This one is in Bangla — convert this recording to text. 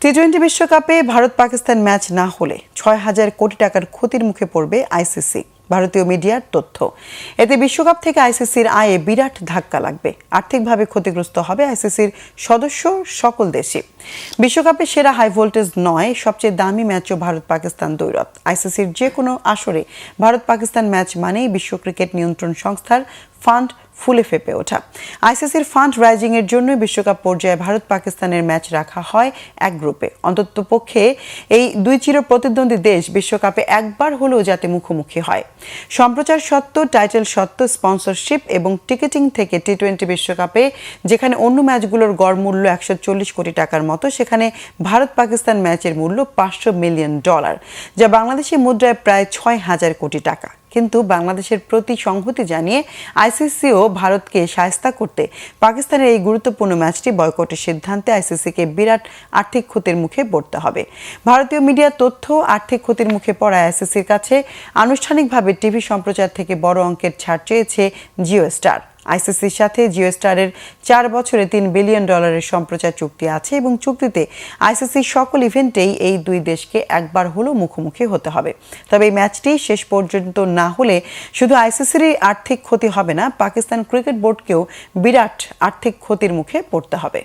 টি-20 বিশ্বকাপে ভারত পাকিস্তান ম্যাচ না হলে ৬,০০০ কোটি টাকার ক্ষতির মুখে পড়বে আইসিসি। ভারতীয় মিডিয়ার তথ্য। এতে বিশ্বকাপ থেকে আইসিসির আয়ে বিরাট ধাক্কা লাগবে। আর্থিকভাবে ক্ষতিগ্রস্ত হবে আইসিসির সদস্য সকল দেশই। বিশ্বকাপে সেরা হাই ভোল্টেজ নয়, সবচেয়ে দামি ম্যাচও ভারত পাকিস্তান দ্বৈরথ। আইসিসির যে কোনো আসরে ভারত পাকিস্তান ম্যাচ মানেই বিশ্ব ক্রিকেট নিয়ন্ত্রণ সংস্থার ফান্ড ফুলে ফেপে ওঠা। আইসিসির ফান্ড রাইজিং এর জন্য বিশ্বকাপ পর্যায়ে ভারত পাকিস্তানের ম্যাচ রাখা হয় এক গ্রুপে। অন্ততপক্ষে এই দুই চির প্রতিদ্বন্দ্বী দেশ বিশ্বকাপে একবার হলেও যাতে মুখোমুখি হয়। সম্প্রচার সত্ত্ব, টাইটেল সত্ত্ব, স্পন্সরশিপ এবং টিকেটিং থেকে টি-20 বিশ্বকাপে যেখানে অন্য ম্যাচগুলোর গড় মূল্য ১৪০ কোটি টাকার মতো, সেখানে ভারত পাকিস্তান ম্যাচের মূল্য $৫০০ মিলিয়ন, যা বাংলাদেশি মুদ্রায় প্রায় ৬,০০০ কোটি টাকা। কিন্তু বাংলাদেশের প্রতি সংহতি জানিয়ে আইসিসিও ভারতকে শায়েস্তা করতে পাকিস্তানের এই গুরুত্বপূর্ণ ম্যাচটি বয়কটের সিদ্ধান্তে আইসিসিকে বিরাট আর্থিক ক্ষতির মুখে পড়তে হবে। ভারতীয় মিডিয়ার তথ্য, আর্থিক ক্ষতির মুখে পড়ায় আইসিসির কাছে আনুষ্ঠানিকভাবে টিভি সম্প্রচার থেকে বড় অঙ্কের ছাড় চেয়েছে জিও স্টার। আইসিসির সাথে জিও স্টারের ৪ বছরে $৩ বিলিয়ন সম্প্রচার চুক্তি আছে এবং চুক্তিতে আইসিসির সকল ইভেন্টেই এই দুই দেশকে একবার হলেও মুখোমুখি হতে হবে। তবে এই ম্যাচটি শেষ পর্যন্ত না হলে শুধু আইসিসিরই আর্থিক ক্ষতি হবে না, পাকিস্তান ক্রিকেট বোর্ডকেও বিরাট আর্থিক ক্ষতির মুখে পড়তে হবে।